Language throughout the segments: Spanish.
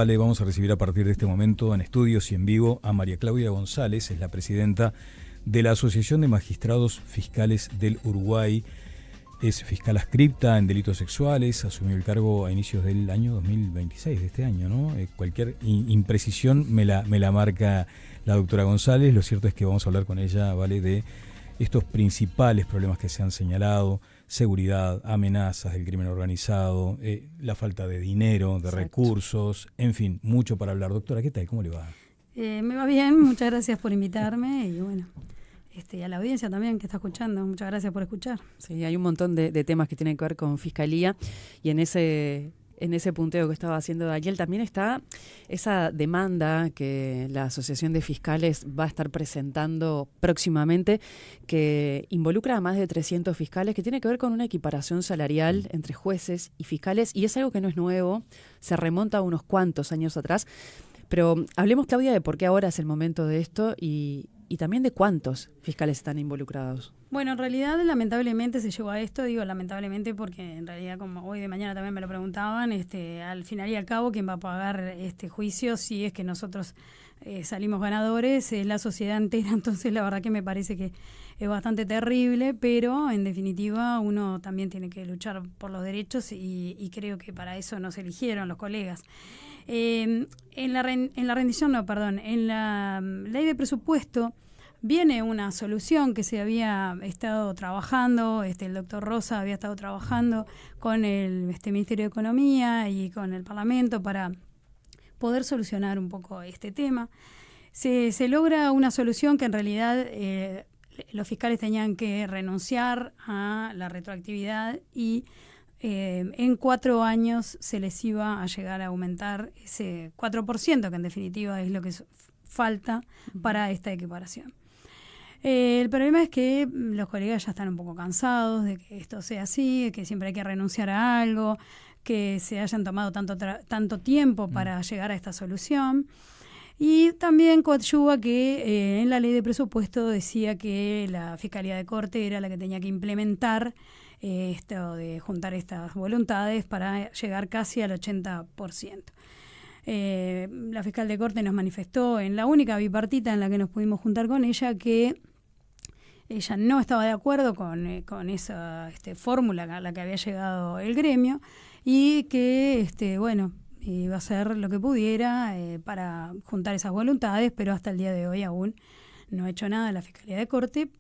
Vale, vamos a recibir a partir de este momento en estudios y en vivo a María Claudia González, es la presidenta de la Asociación de Magistrados Fiscales del Uruguay. Es fiscal adscripta en delitos sexuales, asumió el cargo a inicios del año 2026, de este año, ¿no? Cualquier imprecisión me la marca la doctora González. Lo cierto es que vamos a hablar con ella, ¿vale?, de estos principales problemas que se han señalado: seguridad, amenazas del crimen organizado, la falta de dinero, de recursos, en fin, mucho para hablar. Doctora, ¿qué tal? ¿Cómo le va? Me va bien, muchas gracias por invitarme y bueno, a la audiencia también que está escuchando, muchas gracias por escuchar. Sí, hay un montón de temas que tienen que ver con Fiscalía y en ese punteo que estaba haciendo Daniel también está esa demanda que la Asociación de Fiscales va a estar presentando próximamente, que involucra a más de 300 fiscales, que tiene que ver con una equiparación salarial entre jueces y fiscales, y es algo que no es nuevo, se remonta a unos cuantos años atrás. Pero hablemos, Claudia, de por qué ahora es el momento de esto y también de cuántos fiscales están involucrados. Bueno, en realidad lamentablemente se llegó a esto, digo lamentablemente porque en realidad, como hoy de mañana también me lo preguntaban, al final y al cabo quien va a pagar este juicio si es que nosotros salimos ganadores es la sociedad entera. Entonces la verdad que me parece que es bastante terrible, pero en definitiva uno también tiene que luchar por los derechos y creo que para eso nos eligieron los colegas. En la ley de presupuesto viene una solución que se había estado trabajando, el doctor Rosa había estado trabajando con el Ministerio de Economía y con el Parlamento para poder solucionar un poco este tema. Se logra una solución que en realidad los fiscales tenían que renunciar a la retroactividad y en 4 años se les iba a llegar a aumentar ese 4%, que en definitiva es lo que falta para esta equiparación. El problema es que los colegas ya están un poco cansados de que esto sea así, de que siempre hay que renunciar a algo, que se hayan tomado tanto tiempo para llegar a esta solución. Y también coadyuva que en la ley de presupuesto decía que la Fiscalía de Corte era la que tenía que implementar esto de juntar estas voluntades para llegar casi al 80%. La fiscal de Corte nos manifestó en la única bipartita en la que nos pudimos juntar con ella que ella no estaba de acuerdo con esa fórmula a la que había llegado el gremio y que iba a hacer lo que pudiera para juntar esas voluntades, pero hasta el día de hoy aún no ha hecho nada la Fiscalía de Corte.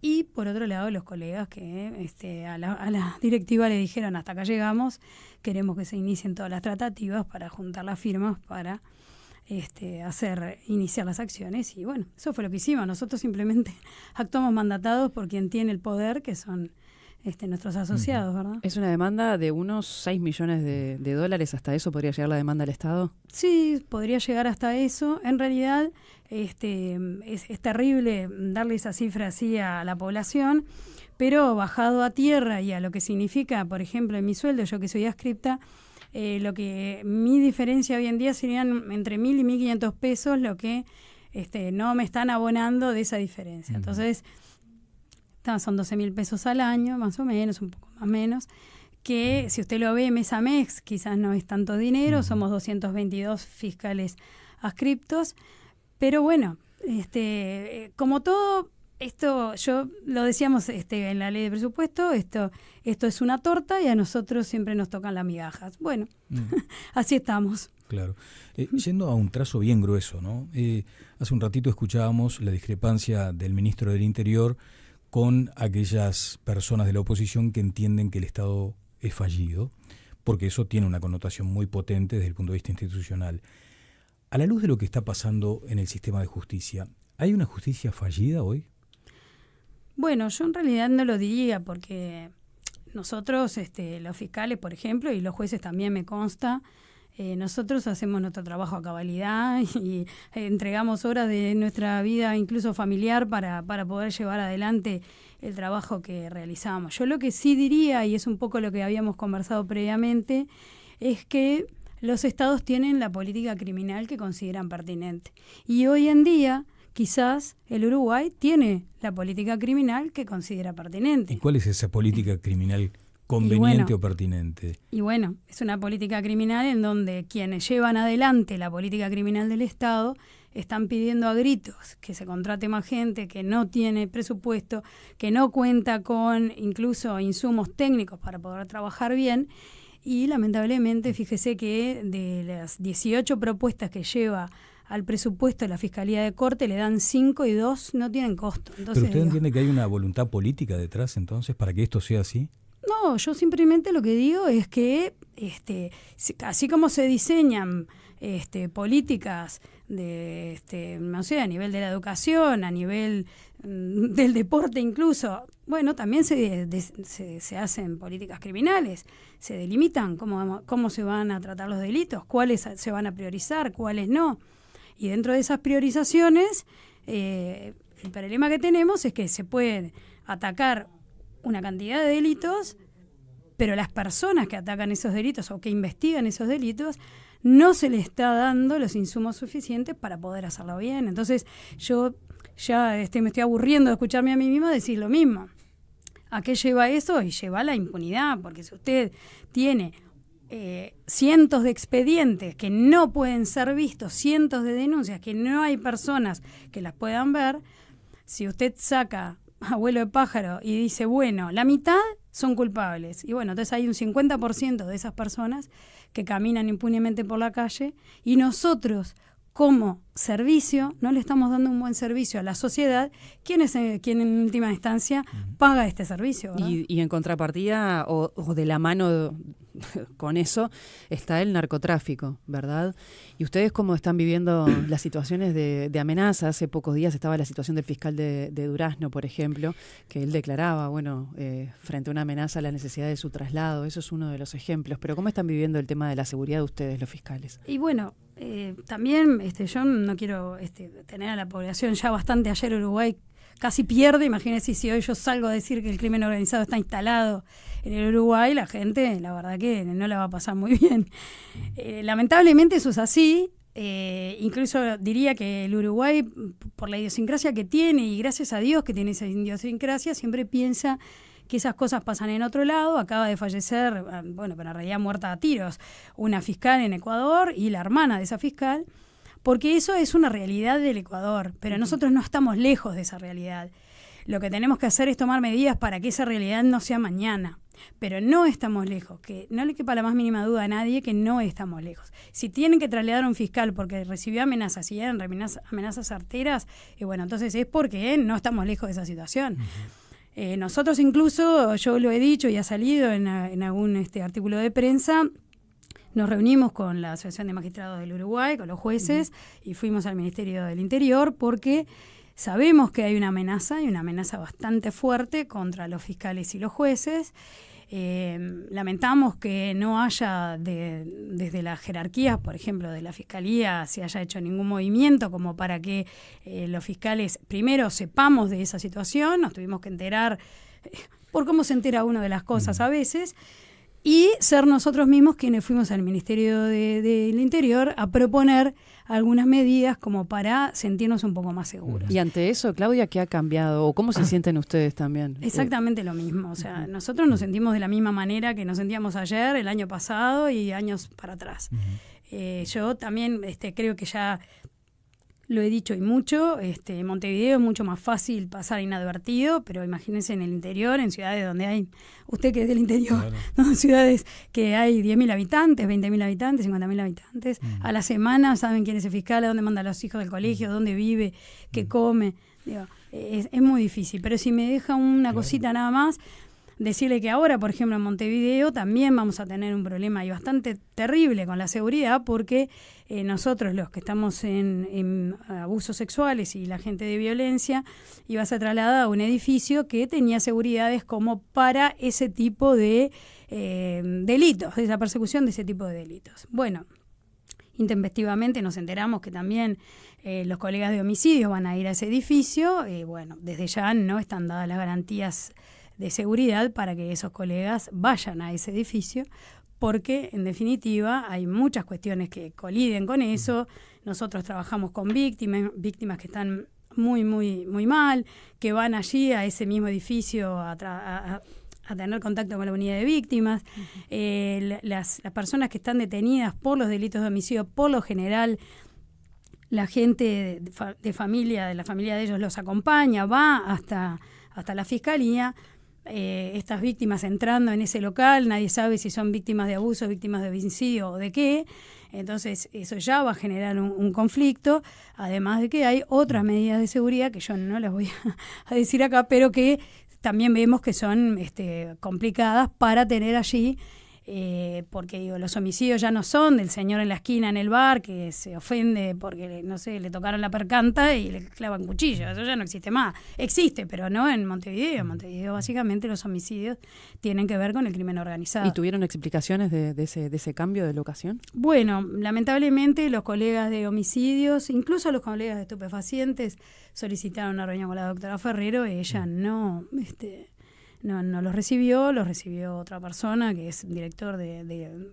Y por otro lado, los colegas que a la directiva le dijeron: hasta acá llegamos, queremos que se inicien todas las tratativas para juntar las firmas para iniciar las acciones. Y bueno, eso fue lo que hicimos. Nosotros simplemente actuamos mandatados por quien tiene el poder, que son nuestros asociados, ¿verdad? Es una demanda de unos 6 millones de dólares. ¿Hasta eso podría llegar la demanda del Estado? Sí, podría llegar hasta eso. En realidad es terrible darle esa cifra así a la población, pero bajado a tierra y a lo que significa, por ejemplo, en mi sueldo, yo que soy adscripta, lo que mi diferencia hoy en día serían entre 1.000 y 1.500 pesos lo que no me están abonando de esa diferencia. Entonces, son 12.000 pesos al año, más o menos, un poco más o menos, que si usted lo ve mes a mes, quizás no es tanto dinero, somos 222 fiscales adscriptos, pero bueno, como todo, esto yo lo decíamos en la ley de presupuesto, esto es una torta y a nosotros siempre nos tocan las migajas. Bueno, así estamos. Claro. Yendo a un trazo bien grueso, ¿no? Hace un ratito escuchábamos la discrepancia del ministro del Interior con aquellas personas de la oposición que entienden que el Estado es fallido, porque eso tiene una connotación muy potente desde el punto de vista institucional. A la luz de lo que está pasando en el sistema de justicia, ¿hay una justicia fallida hoy? Bueno, yo en realidad no lo diría, porque nosotros, los fiscales, por ejemplo, y los jueces también me consta, nosotros hacemos nuestro trabajo a cabalidad y entregamos horas de nuestra vida, incluso familiar, para poder llevar adelante el trabajo que realizamos. Yo lo que sí diría, y es un poco lo que habíamos conversado previamente, es que los estados tienen la política criminal que consideran pertinente. Y hoy en día, quizás el Uruguay tiene la política criminal que considera pertinente. ¿Y cuál es esa política criminal conveniente o pertinente. Y bueno, es una política criminal en donde quienes llevan adelante la política criminal del Estado están pidiendo a gritos que se contrate más gente, que no tiene presupuesto, que no cuenta con incluso insumos técnicos para poder trabajar bien. Y lamentablemente, fíjese que de las 18 propuestas que lleva al presupuesto de la Fiscalía de Corte, le dan 5 y 2 no tienen costo. Entonces, ¿pero usted entiende que hay una voluntad política detrás entonces para que esto sea así? No, yo simplemente lo que digo es que así como se diseñan políticas de no sé, a nivel de la educación, a nivel del deporte incluso, bueno, también se hacen políticas criminales, se delimitan cómo se van a tratar los delitos, cuáles se van a priorizar, cuáles no. Y dentro de esas priorizaciones, el problema que tenemos es que se pueden atacar una cantidad de delitos, pero las personas que atacan esos delitos o que investigan esos delitos no se les está dando los insumos suficientes para poder hacerlo bien. Entonces yo ya me estoy aburriendo de escucharme a mí misma decir lo mismo. ¿A qué lleva eso? Y lleva a la impunidad, porque si usted tiene cientos de expedientes que no pueden ser vistos, cientos de denuncias que no hay personas que las puedan ver, si usted saca abuelo de pájaro y dice, bueno, la mitad son culpables, y bueno, entonces hay un 50% de esas personas que caminan impunemente por la calle, y nosotros como servicio no le estamos dando un buen servicio a la sociedad, quien en última instancia paga este servicio, ¿verdad? Y en contrapartida o de la mano con eso está el narcotráfico, ¿verdad? ¿Y ustedes cómo están viviendo las situaciones de amenaza? Hace pocos días estaba la situación del fiscal de Durazno, por ejemplo, que él declaraba, bueno, frente a una amenaza, la necesidad de su traslado. Eso es uno de los ejemplos. Pero ¿cómo están viviendo el tema de la seguridad de ustedes, los fiscales? Y bueno, también yo no quiero tener a la población ya bastante. Ayer Uruguay casi pierde. Imagínense si hoy yo salgo a decir que el crimen organizado está instalado en el Uruguay, la gente, la verdad que no la va a pasar muy bien. Lamentablemente eso es así. Incluso diría que el Uruguay, por la idiosincrasia que tiene, y gracias a Dios que tiene esa idiosincrasia, siempre piensa que esas cosas pasan en otro lado. Acaba de fallecer, bueno, pero en realidad muerta a tiros, una fiscal en Ecuador y la hermana de esa fiscal, porque eso es una realidad del Ecuador, pero nosotros no estamos lejos de esa realidad. Lo que tenemos que hacer es tomar medidas para que esa realidad no sea mañana, pero no estamos lejos, que no le quepa la más mínima duda a nadie que no estamos lejos. Si tienen que trasladar a un fiscal porque recibió amenazas y eran amenazas certeras, bueno, entonces es porque no estamos lejos de esa situación. Nosotros incluso, yo lo he dicho y ha salido en algún artículo de prensa, nos reunimos con la Asociación de Magistrados del Uruguay, con los jueces, y fuimos al Ministerio del Interior porque sabemos que hay una amenaza, y una amenaza bastante fuerte contra los fiscales y los jueces. Lamentamos que no haya desde las jerarquías, por ejemplo, de la Fiscalía, se haya hecho ningún movimiento como para que los fiscales primero sepamos de esa situación. Nos tuvimos que enterar por cómo se entera uno de las cosas a veces, y ser nosotros mismos quienes fuimos al Ministerio del Interior a proponer algunas medidas como para sentirnos un poco más seguros. Y ante eso, Claudia, ¿qué ha cambiado? ¿O cómo se sienten ustedes también? Exactamente lo mismo. O sea, nosotros nos sentimos de la misma manera que nos sentíamos ayer, el año pasado y años para atrás. Yo también creo que ya lo he dicho y mucho, en Montevideo es mucho más fácil pasar inadvertido, pero imagínense en el interior, en ciudades donde hay, usted que es del interior, claro, ¿no? Ciudades que hay 10.000 habitantes, 20.000 habitantes, 50.000 habitantes, a la semana saben quién es el fiscal, a dónde manda a los hijos del colegio, dónde vive, qué come. Digo, es muy difícil, pero si me deja una cosita nada más, decirle que ahora, por ejemplo, en Montevideo también vamos a tener un problema y bastante terrible con la seguridad, porque nosotros los que estamos en abusos sexuales y la gente de violencia iba a ser trasladada a un edificio que tenía seguridades como para ese tipo de delitos, esa persecución de ese tipo de delitos. Bueno, intempestivamente nos enteramos que también los colegas de homicidio van a ir a ese edificio. Bueno, desde ya no están dadas las garantías de seguridad para que esos colegas vayan a ese edificio, porque en definitiva hay muchas cuestiones que coliden con eso. Nosotros trabajamos con víctimas que están muy, muy, muy mal, que van allí a ese mismo edificio a a tener contacto con la unidad de víctimas. Las personas que están detenidas por los delitos de homicidio, por lo general, la gente de familia, de la familia de ellos los acompaña, va hasta la fiscalía. Estas víctimas entrando en ese local, nadie sabe si son víctimas de abuso, víctimas de homicidio o de qué. Entonces eso ya va a generar un conflicto, además de que hay otras medidas de seguridad que yo no las voy a decir acá, pero que también vemos que son complicadas para tener allí, porque digo, los homicidios ya no son del señor en la esquina en el bar que se ofende porque, no sé, le tocaron la percanta y le clavan cuchillo. Eso ya no existe más. Existe, pero no en Montevideo. En Montevideo básicamente los homicidios tienen que ver con el crimen organizado. ¿Y tuvieron explicaciones de ese cambio de locación? Bueno, lamentablemente los colegas de homicidios, incluso los colegas de estupefacientes, solicitaron una reunión con la doctora Ferrero y ella no los recibió otra persona que es director de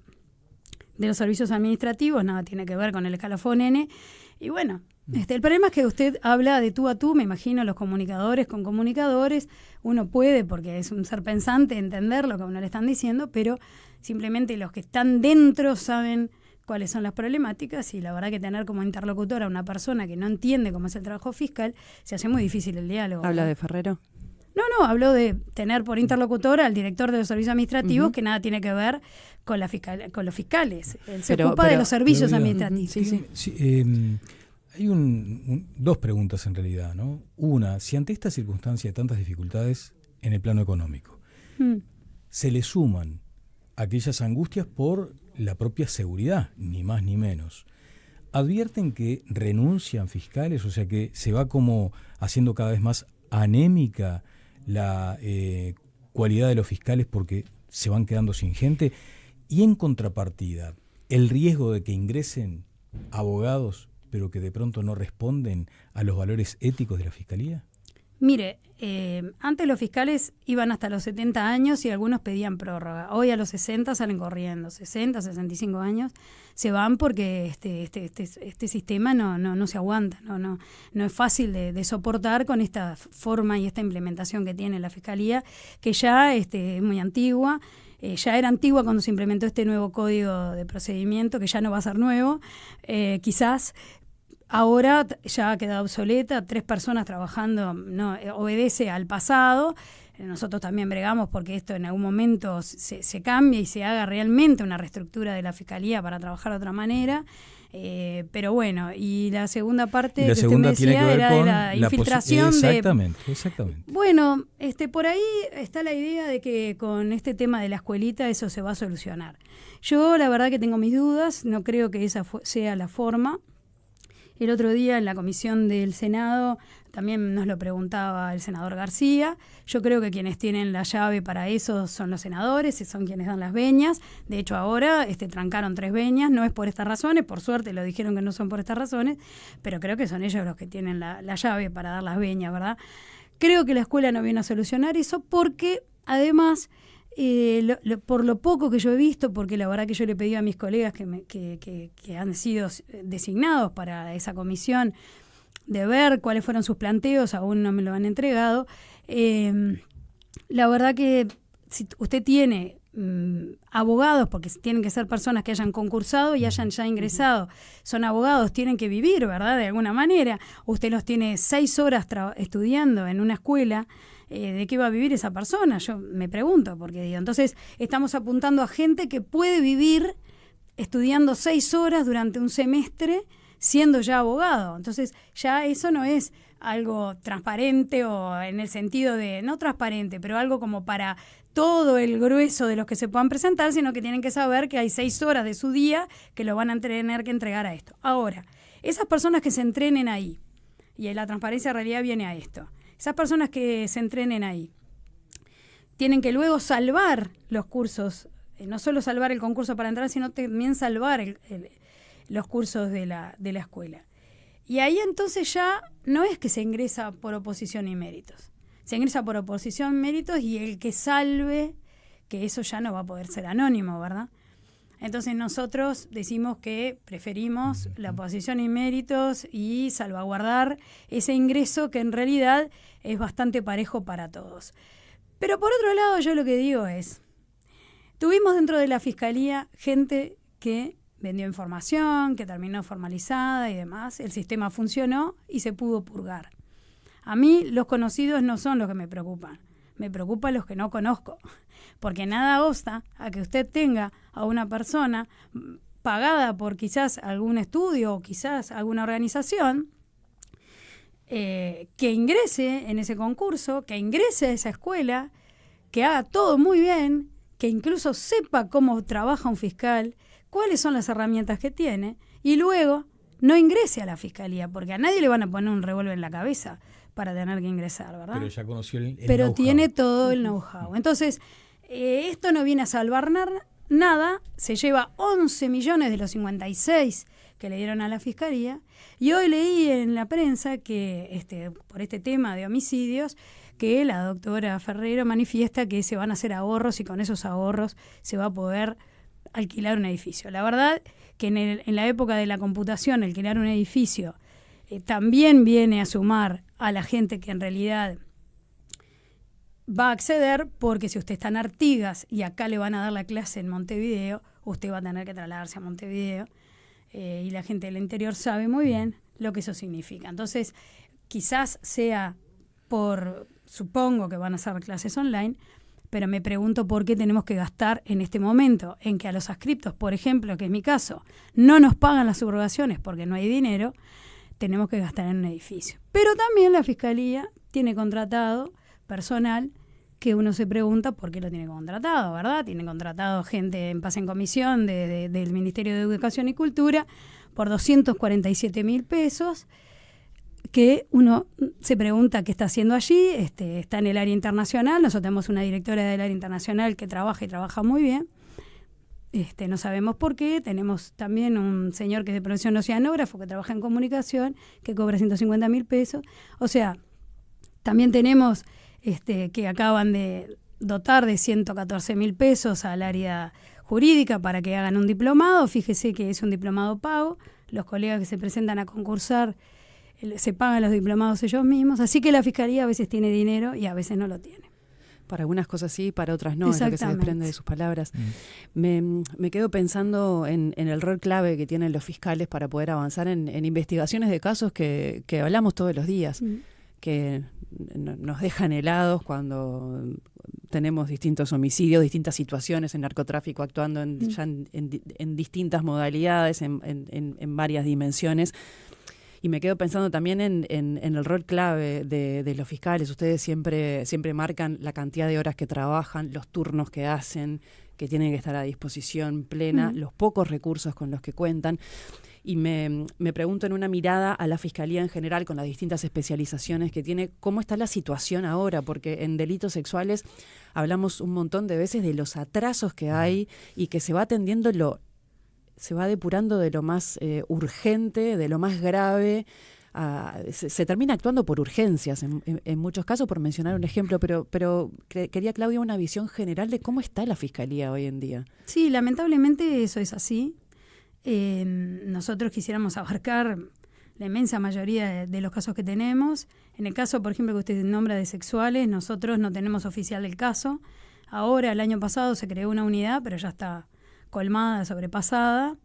los servicios administrativos, nada tiene que ver con el escalafón N. Y bueno, el problema es que usted habla de tú a tú, me imagino, los comunicadores con comunicadores, uno puede, porque es un ser pensante, entender lo que a uno le están diciendo, pero simplemente los que están dentro saben cuáles son las problemáticas, y la verdad que tener como interlocutora a una persona que no entiende cómo es el trabajo fiscal, se hace muy difícil el diálogo. ¿Habla de Ferrero? No, habló de tener por interlocutor al director de los servicios administrativos, que nada tiene que ver con los fiscales. Él se ocupa de los servicios administrativos. Sí. Hay dos preguntas en realidad, ¿no? Una, si ante esta circunstancia de tantas dificultades en el plano económico, se le suman aquellas angustias por la propia seguridad, ni más ni menos, ¿advierten que renuncian fiscales? O sea que se va como haciendo cada vez más anémica la cualidad de los fiscales porque se van quedando sin gente, y en contrapartida el riesgo de que ingresen abogados pero que de pronto no responden a los valores éticos de la fiscalía. Mire, antes los fiscales iban hasta los 70 años y algunos pedían prórroga. Hoy a los 60 salen corriendo, 60, 65 años se van porque este sistema no se aguanta, no es fácil de soportar con esta forma y esta implementación que tiene la Fiscalía, que ya es muy antigua. Ya era antigua cuando se implementó este nuevo código de procedimiento, que ya no va a ser nuevo, quizás. Ahora ya ha quedado obsoleta, 3 personas trabajando, no obedece al pasado. Nosotros también bregamos porque esto en algún momento se cambie y se haga realmente una reestructura de la Fiscalía para trabajar de otra manera. Pero bueno, y la segunda parte que usted me decía era de la infiltración exactamente. Bueno, por ahí está la idea de que con este tema de la escuelita eso se va a solucionar. Yo la verdad que tengo mis dudas, no creo que esa sea la forma. El otro día en la comisión del Senado también nos lo preguntaba el senador García. Yo creo que quienes tienen la llave para eso son los senadores, son quienes dan las veñas. De hecho ahora trancaron 3 veñas, no es por estas razones, por suerte lo dijeron que no son por estas razones, pero creo que son ellos los que tienen la llave para dar las veñas, ¿verdad? Creo que la escuela no viene a solucionar eso porque además... por lo poco que yo he visto, porque la verdad que yo le pedí a mis colegas que han sido designados para esa comisión de ver cuáles fueron sus planteos, aún no me lo han entregado. La verdad que si usted tiene abogados, porque tienen que ser personas que hayan concursado y hayan ya ingresado, son abogados, tienen que vivir, ¿verdad? De alguna manera. Usted los tiene 6 horas estudiando en una escuela. ¿De qué va a vivir esa persona? Yo me pregunto, porque digo, entonces estamos apuntando a gente que puede vivir estudiando 6 horas durante un semestre siendo ya abogado. Entonces ya eso no es algo transparente, o en el sentido de, no transparente, pero algo como para todo el grueso de los que se puedan presentar, sino que tienen que saber que hay 6 horas de su día que lo van a tener que entregar a esto. Ahora, esas personas que se entrenen ahí, y la transparencia en realidad viene a esto, esas personas que se entrenen ahí tienen que luego salvar los cursos, no solo salvar el concurso para entrar, sino también salvar los cursos de la escuela. Y ahí entonces ya no es que se ingresa por oposición y méritos. Se ingresa por oposición y méritos, y el que salve, que eso ya no va a poder ser anónimo, ¿verdad? Entonces nosotros decimos que preferimos la oposición y méritos y salvaguardar ese ingreso que en realidad es bastante parejo para todos. Pero por otro lado, yo lo que digo es, tuvimos dentro de la Fiscalía gente que vendió información, que terminó formalizada y demás, el sistema funcionó y se pudo purgar. A mí los conocidos no son los que me preocupan, me preocupan los que no conozco, porque nada obsta a que usted tenga a una persona pagada por quizás algún estudio o quizás alguna organización que ingrese en ese concurso, que ingrese a esa escuela, que haga todo muy bien, que incluso sepa cómo trabaja un fiscal, cuáles son las herramientas que tiene, y luego no ingrese a la Fiscalía, porque a nadie le van a poner un revólver en la cabeza para tener que ingresar, ¿verdad? Pero ya conoció el Pero know-how. tiene todo el know-how. Entonces, esto no viene a salvar nada, se lleva 11 millones de los 56 que le dieron a la Fiscalía, y hoy leí en la prensa que por este tema de homicidios, que la doctora Ferrero manifiesta que se van a hacer ahorros y con esos ahorros se va a poder alquilar un edificio. La verdad que en la época de la computación, alquilar un edificio también viene a sumar a la gente que en realidad va a acceder, porque si usted está en Artigas y acá le van a dar la clase en Montevideo, usted va a tener que trasladarse a Montevideo, y la gente del interior sabe muy bien lo que eso significa. Entonces, quizás sea supongo que van a ser clases online, pero me pregunto por qué tenemos que gastar en este momento en que a los adscriptos, por ejemplo, que es mi caso, no nos pagan las subrogaciones porque no hay dinero, tenemos que gastar en un edificio. Pero también la Fiscalía tiene contratado personal que uno se pregunta por qué lo tiene contratado, ¿verdad? Tiene contratado gente en pase en comisión del Ministerio de Educación y Cultura por 247.000 pesos, que uno se pregunta qué está haciendo allí. Está en el área internacional, nosotros tenemos una directora del área internacional que trabaja y trabaja muy bien. No sabemos por qué. Tenemos también un señor que es de profesión oceanógrafo, que trabaja en comunicación, que cobra 150.000 pesos. O sea, también tenemos que acaban de dotar de 114.000 pesos al área jurídica para que hagan un diplomado. Fíjese que es un diplomado pago. Los colegas que se presentan a concursar se pagan los diplomados ellos mismos. Así que la Fiscalía a veces tiene dinero y a veces no lo tiene. Para algunas cosas sí, para otras no, es lo que se desprende de sus palabras. Me quedo pensando en el rol clave que tienen los fiscales para poder avanzar en investigaciones de casos que hablamos todos los días, que nos dejan helados cuando tenemos distintos homicidios, distintas situaciones, en narcotráfico actuando en distintas modalidades, en varias dimensiones. Y me quedo pensando también en el rol clave de los fiscales. Ustedes siempre marcan la cantidad de horas que trabajan, los turnos que hacen, que tienen que estar a disposición plena, los pocos recursos con los que cuentan. Y me pregunto, en una mirada a la Fiscalía en general, con las distintas especializaciones que tiene, ¿cómo está la situación ahora? Porque en delitos sexuales hablamos un montón de veces de los atrasos que hay y que se va atendiendo se va depurando de lo más urgente, de lo más grave. Se termina actuando por urgencias en muchos casos, por mencionar un ejemplo, pero quería, Claudia, una visión general de cómo está la Fiscalía hoy en día. Sí, lamentablemente eso es así. Nosotros quisiéramos abarcar la inmensa mayoría de los casos que tenemos. En el caso, por ejemplo, que usted nombra de sexuales, nosotros no tenemos oficial del caso. Ahora, el año pasado se creó una unidad, pero ya está colmada, sobrepasada.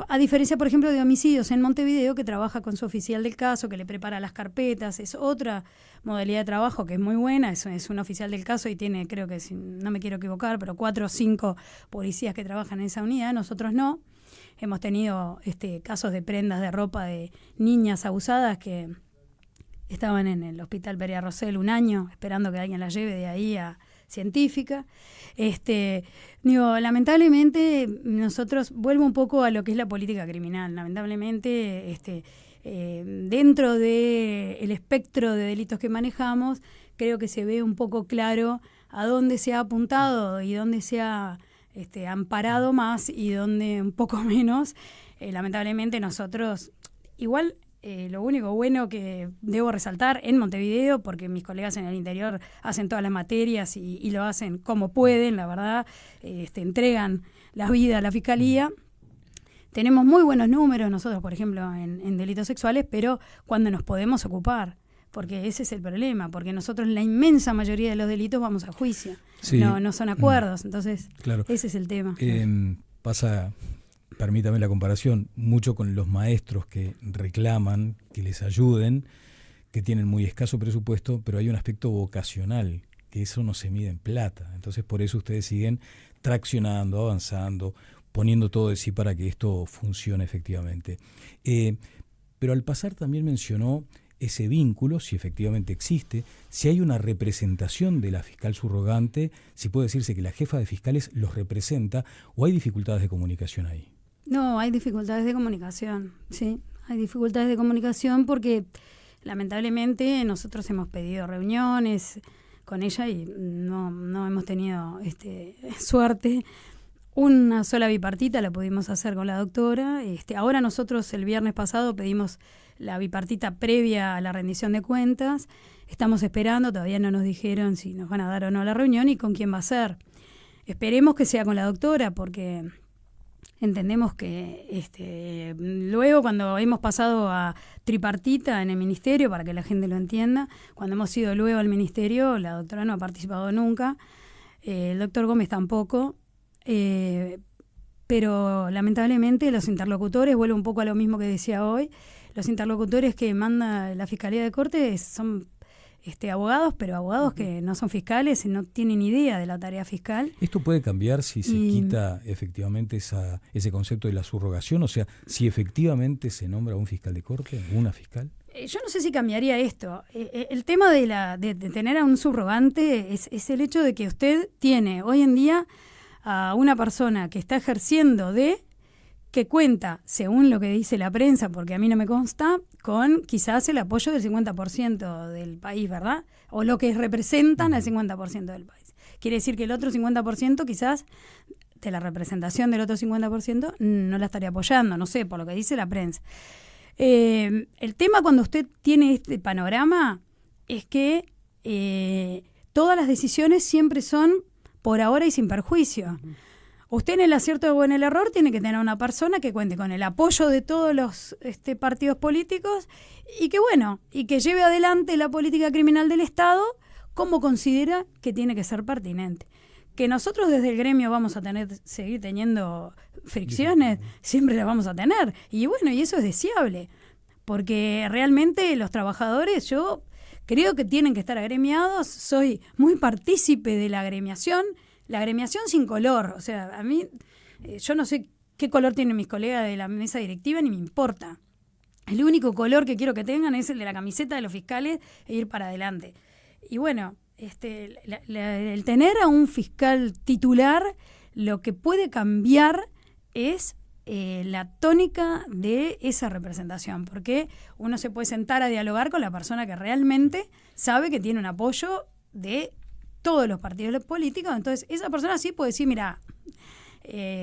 A diferencia, por ejemplo, de homicidios en Montevideo, que trabaja con su oficial del caso, que le prepara las carpetas. Es otra modalidad de trabajo que es muy buena. Es un oficial del caso y tiene, creo que, no me quiero equivocar, pero 4 o 5 policías que trabajan en esa unidad. Nosotros no. Hemos tenido casos de prendas de ropa de niñas abusadas que estaban en el hospital Peria Rosell 1 año esperando que alguien las lleve de ahí a científica. Lamentablemente nosotros, vuelvo un poco a lo que es la política criminal. Lamentablemente dentro del espectro de delitos que manejamos, creo que se ve un poco claro a dónde se ha apuntado y dónde se ha amparado más y dónde un poco menos. Lamentablemente nosotros, igual lo único bueno que debo resaltar en Montevideo, porque mis colegas en el interior hacen todas las materias y lo hacen como pueden, la verdad, entregan la vida a la Fiscalía. Tenemos muy buenos números nosotros, por ejemplo, en delitos sexuales, pero cuando nos podemos ocupar, porque ese es el problema, porque nosotros la inmensa mayoría de los delitos vamos a juicio, Sí. no son acuerdos, entonces Claro. ese es el tema. Pasa, permítame la comparación, mucho con los maestros que reclaman que les ayuden, que tienen muy escaso presupuesto, pero hay un aspecto vocacional, que eso no se mide en plata. Entonces por eso ustedes siguen traccionando, avanzando, poniendo todo de sí para que esto funcione efectivamente. Pero al pasar también mencionó ese vínculo, si efectivamente existe, si hay una representación de la fiscal subrogante, si puede decirse que la jefa de fiscales los representa, o hay dificultades de comunicación ahí. No, hay dificultades de comunicación, sí, hay dificultades de comunicación porque lamentablemente nosotros hemos pedido reuniones con ella y no hemos tenido suerte. Una sola bipartita la pudimos hacer con la doctora. Ahora nosotros el viernes pasado pedimos la bipartita previa a la rendición de cuentas. Estamos esperando, todavía no nos dijeron si nos van a dar o no la reunión y con quién va a ser. Esperemos que sea con la doctora porque entendemos que luego cuando hemos pasado a tripartita en el ministerio, para que la gente lo entienda, cuando hemos ido luego al ministerio, la doctora no ha participado nunca, el doctor Gómez tampoco. Pero lamentablemente los interlocutores, vuelvo un poco a lo mismo que decía hoy, los interlocutores que manda la Fiscalía de Corte son abogados, pero abogados que no son fiscales y no tienen idea de la tarea fiscal. ¿Esto puede cambiar si se quita efectivamente ese concepto de la subrogación? O sea, si efectivamente se nombra un fiscal de corte, una fiscal. Yo no sé si cambiaría esto. El tema de tener a un subrogante es el hecho de que usted tiene hoy en día a una persona que está ejerciendo que cuenta, según lo que dice la prensa, porque a mí no me consta, con quizás el apoyo del 50% del país, ¿verdad? O lo que representan al 50% del país. Quiere decir que el otro 50% quizás de la representación del otro 50% no la estaría apoyando, no sé, por lo que dice la prensa. El tema cuando usted tiene este panorama es que todas las decisiones siempre son por ahora y sin perjuicio. Usted en el acierto o en el error tiene que tener una persona que cuente con el apoyo de todos los partidos políticos y que lleve adelante la política criminal del Estado como considera que tiene que ser pertinente. Que nosotros desde el gremio vamos a seguir teniendo fricciones, siempre las vamos a tener. Y y eso es deseable, porque realmente los trabajadores, yo creo que tienen que estar agremiados, soy muy partícipe de la agremiación sin color, o sea, a mí, yo no sé qué color tienen mis colegas de la mesa directiva, ni me importa. El único color que quiero que tengan es el de la camiseta de los fiscales e ir para adelante. Y el tener a un fiscal titular, lo que puede cambiar es la tónica de esa representación, porque uno se puede sentar a dialogar con la persona que realmente sabe que tiene un apoyo de todos los partidos políticos, entonces esa persona sí puede decir, mira,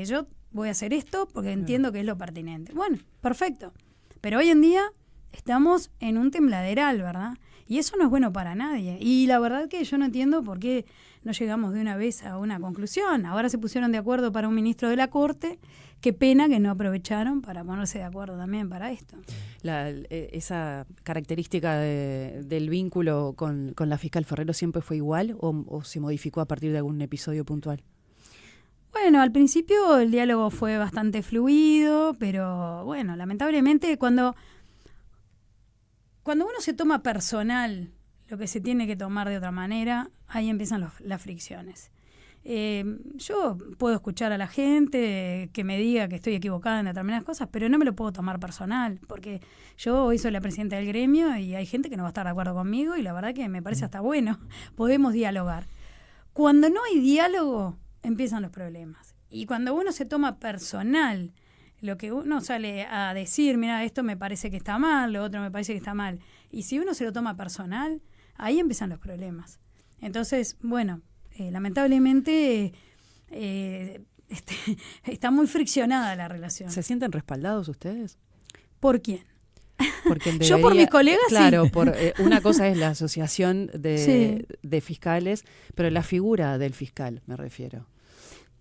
yo voy a hacer esto porque entiendo que es lo pertinente. Bueno, perfecto, pero hoy en día estamos en un tembladeral, ¿verdad? Y eso no es bueno para nadie. Y la verdad que yo no entiendo por qué no llegamos de una vez a una conclusión. Ahora se pusieron de acuerdo para un ministro de la Corte. Qué pena que no aprovecharon para ponerse de acuerdo también para esto. ¿Esa característica del vínculo con la fiscal Ferrero siempre fue igual o se modificó a partir de algún episodio puntual? Bueno, al principio el diálogo fue bastante fluido, pero lamentablemente cuando uno se toma personal lo que se tiene que tomar de otra manera, ahí empiezan las fricciones. Yo puedo escuchar a la gente que me diga que estoy equivocada en determinadas cosas, pero no me lo puedo tomar personal, porque yo hoy soy la presidenta del gremio y hay gente que no va a estar de acuerdo conmigo y la verdad que me parece hasta bueno, podemos dialogar. Cuando no hay diálogo, empiezan los problemas. Y cuando uno se toma personal lo que uno sale a decir, mira, esto me parece que está mal, lo otro me parece que está mal, y si uno se lo toma personal, ahí empiezan los problemas. Entonces, lamentablemente está muy friccionada la relación. ¿Se sienten respaldados ustedes? ¿Por quién? Porque yo por mis colegas claro, sí. Una cosa es la asociación de fiscales, pero la figura del fiscal, me refiero.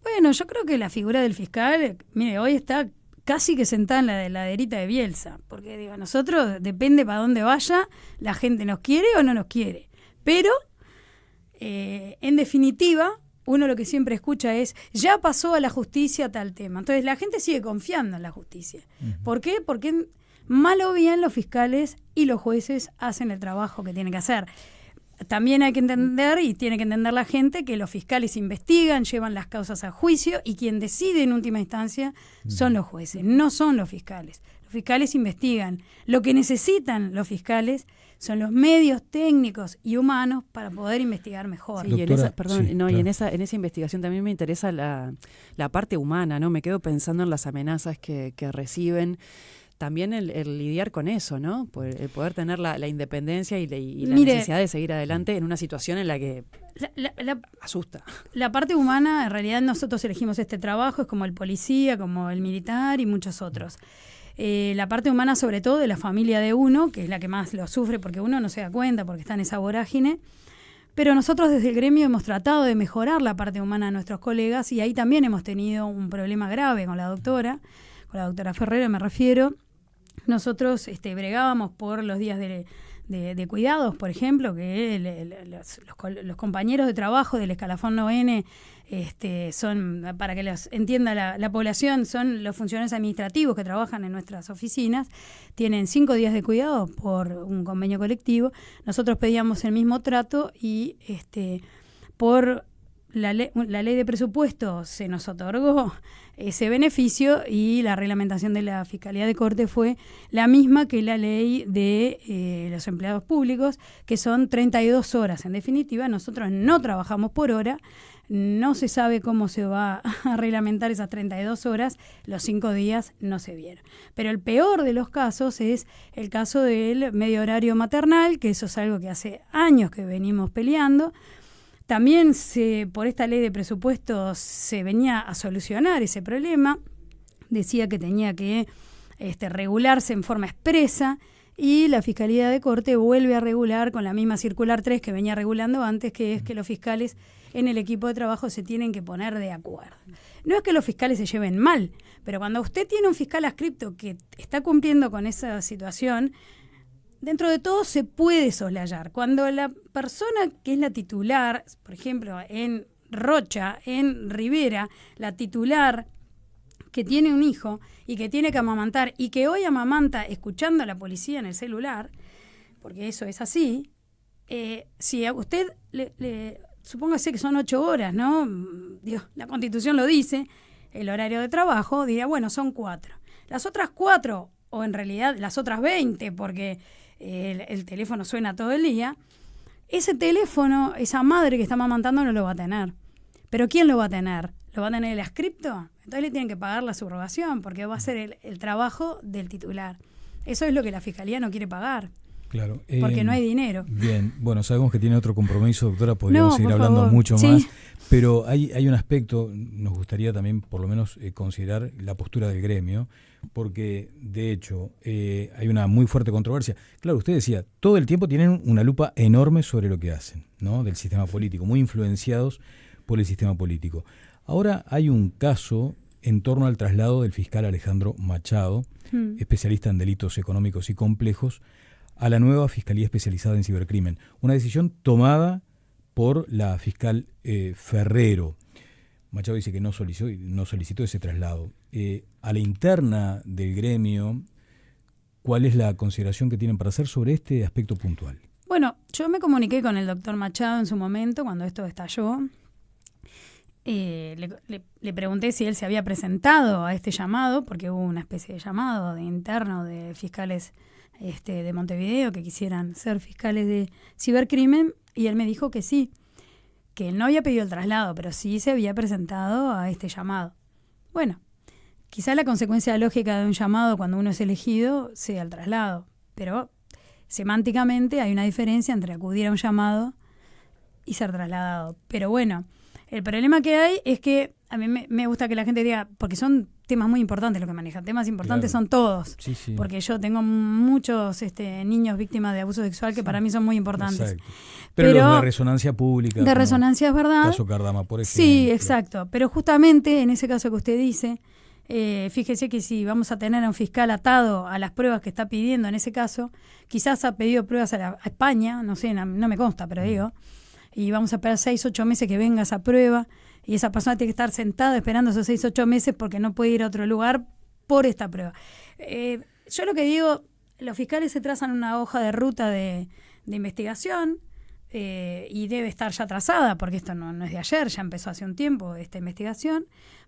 Bueno, yo creo que la figura del fiscal, mire, hoy está casi que sentada en la heladerita de Bielsa, porque digo, nosotros, depende para dónde vaya, la gente nos quiere o no nos quiere. Pero, en definitiva, uno lo que siempre escucha es, ya pasó a la justicia tal tema. Entonces la gente sigue confiando en la justicia. ¿Por qué? Porque mal o bien los fiscales y los jueces hacen el trabajo que tienen que hacer. También hay que entender, y tiene que entender la gente, que los fiscales investigan, llevan las causas a juicio, y quien decide en última instancia son los jueces, no son los fiscales. Los fiscales investigan. Lo que necesitan los fiscales son los medios técnicos y humanos para poder investigar mejor. Sí, Doctora, y en esa investigación también me interesa la parte humana, ¿no? Me quedo pensando en las amenazas que reciben. También el lidiar con eso, ¿no? El poder tener la independencia y la necesidad de seguir adelante en una situación en la que asusta. La parte humana, en realidad nosotros elegimos este trabajo, es como el policía, como el militar y muchos otros. La parte humana, sobre todo de la familia de uno, que es la que más lo sufre porque uno no se da cuenta, porque está en esa vorágine. Pero nosotros desde el gremio hemos tratado de mejorar la parte humana de nuestros colegas, y ahí también hemos tenido un problema grave con la doctora Ferrero me refiero. Nosotros bregábamos por los días de cuidados, por ejemplo, que los compañeros de trabajo del escalafón 9N son, para que los entienda la población, son los funcionarios administrativos que trabajan en nuestras oficinas, tienen 5 días de cuidado por un convenio colectivo. Nosotros pedíamos el mismo trato y por la ley de presupuesto se nos otorgó ese beneficio, y la reglamentación de la Fiscalía de Corte fue la misma que la ley de los empleados públicos, que son 32 horas. En definitiva, nosotros no trabajamos por hora, no se sabe cómo se va a reglamentar esas 32 horas, los 5 días no se vieron. Pero el peor de los casos es el caso del medio horario maternal, que eso es algo que hace años que venimos peleando. También por esta ley de presupuesto se venía a solucionar ese problema. Decía que tenía que regularse en forma expresa, y la Fiscalía de Corte vuelve a regular con la misma circular 3 que venía regulando antes, que es que los fiscales en el equipo de trabajo se tienen que poner de acuerdo. No es que los fiscales se lleven mal, pero cuando usted tiene un fiscal adscripto que está cumpliendo con esa situación, dentro de todo se puede soslayar. Cuando la persona que es la titular, por ejemplo, en Rocha, en Rivera, la titular que tiene un hijo y que tiene que amamantar, y que hoy amamanta escuchando a la policía en el celular, porque eso es así, si a usted supóngase que son 8 horas, ¿no? Dios, la Constitución lo dice, el horario de trabajo, diría, bueno, son 4. Las otras 4, o en realidad las otras 20, porque el teléfono suena todo el día, ese teléfono, esa madre que está amamantando no lo va a tener. ¿Pero quién lo va a tener? ¿Lo va a tener el adscripto? Entonces le tienen que pagar la subrogación, porque va a ser el trabajo del titular. Eso es lo que la Fiscalía no quiere pagar. Claro. Porque no hay dinero. Bien, bueno, sabemos que tiene otro compromiso, doctora, podríamos seguir hablando favor. mucho Sí. más, pero hay un aspecto, nos gustaría también por lo menos considerar la postura del gremio, porque de hecho hay una muy fuerte controversia. Claro, usted decía, todo el tiempo tienen una lupa enorme sobre lo que hacen, ¿no? Del sistema político, muy influenciados por el sistema político. Ahora hay un caso en torno al traslado del fiscal Alejandro Machado, especialista en delitos económicos y complejos, a la nueva Fiscalía Especializada en Cibercrimen. Una decisión tomada por la fiscal Ferrero. Machado dice que no solicitó ese traslado. A la interna del gremio, ¿cuál es la consideración que tienen para hacer sobre este aspecto puntual? Bueno, yo me comuniqué con el doctor Machado en su momento, cuando esto estalló. Le pregunté si él se había presentado a este llamado, porque hubo una especie de llamado de interno de fiscales de Montevideo que quisieran ser fiscales de cibercrimen, y él me dijo que sí, que él no había pedido el traslado, pero sí se había presentado a este llamado. Bueno, quizá la consecuencia lógica de un llamado cuando uno es elegido sea el traslado, pero semánticamente hay una diferencia entre acudir a un llamado y ser trasladado. Pero bueno, el problema que hay es que a mí me gusta que la gente diga, porque son temas muy importantes lo que manejan, temas importantes son todos, sí, sí. Porque yo tengo muchos niños víctimas de abuso sexual que para mí son muy importantes. Exacto. Pero los de resonancia pública. De resonancia es verdad. Caso Cardama, por ejemplo. Sí, exacto. Pero justamente en ese caso que usted dice, Fíjese que si vamos a tener a un fiscal atado a las pruebas que está pidiendo en ese caso, quizás ha pedido pruebas a España, no sé, no me consta, pero digo, y vamos a esperar 6, 8 meses que venga esa prueba, y esa persona tiene que estar sentada esperando esos 6, 8 meses porque no puede ir a otro lugar por esta prueba. Yo lo que digo, los fiscales se trazan una hoja de ruta de investigación, y debe estar ya trazada, porque esto no es de ayer, ya empezó hace un tiempo esta investigación.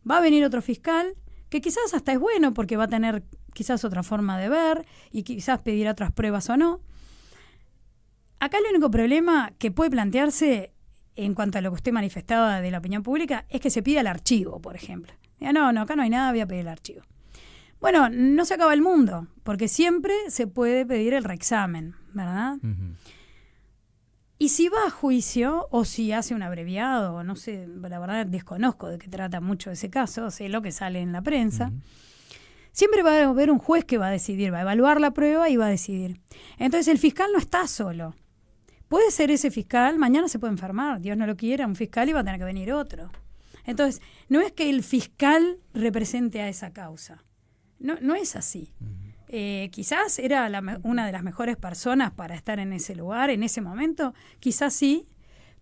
Va a venir otro fiscal, que quizás hasta es bueno, porque va a tener quizás otra forma de ver, y quizás pedirá otras pruebas o no. Acá el único problema que puede plantearse, en cuanto a lo que usted manifestaba de la opinión pública, es que se pida el archivo, por ejemplo. No, acá no hay nada, voy a pedir el archivo. Bueno, no se acaba el mundo, porque siempre se puede pedir el reexamen, ¿verdad? Uh-huh. Y si va a juicio, o si hace un abreviado, no sé, la verdad desconozco de qué trata mucho ese caso, sé lo que sale en la prensa, siempre va a haber un juez que va a decidir, va a evaluar la prueba y va a decidir. Entonces el fiscal no está solo. Puede ser ese fiscal, mañana se puede enfermar, Dios no lo quiera, un fiscal y va a tener que venir otro. Entonces, no es que el fiscal represente a esa causa, no es así. Quizás era una de las mejores personas para estar en ese lugar, en ese momento, quizás sí,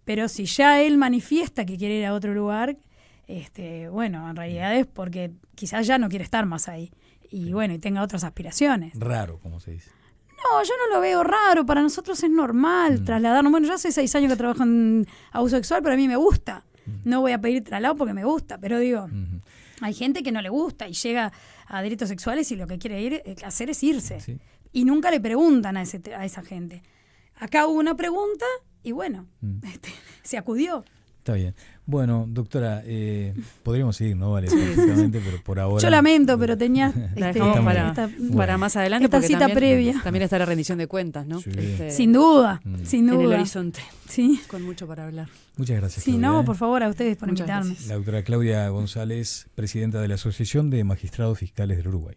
pero si ya él manifiesta que quiere ir a otro lugar, bueno, en realidad es porque quizás ya no quiere estar más ahí, y bueno, y tenga otras aspiraciones. Raro, como se dice. No, yo no lo veo raro, para nosotros es normal trasladarnos. Bueno, yo hace 6 años que trabajo en abuso sexual, pero a mí me gusta. No voy a pedir traslado porque me gusta, pero digo, hay gente que no le gusta y llega a delitos sexuales y lo que quiere hacer es irse. Sí. Y nunca le preguntan a esa gente. Acá hubo una pregunta y bueno, se acudió. Está bien. Bueno, doctora, podríamos seguir, ¿no? Vale, perfectamente, pero por ahora... Yo lamento, pero tenía... La dejamos para más adelante, esta cita previa. También está la rendición de cuentas, ¿no? Sí. Sin duda, sin duda. En el horizonte. Sí. Con mucho para hablar. Muchas gracias, Sí, Claudia. no, por favor, a ustedes por invitarme. La doctora Claudia González, presidenta de la Asociación de Magistrados Fiscales del Uruguay.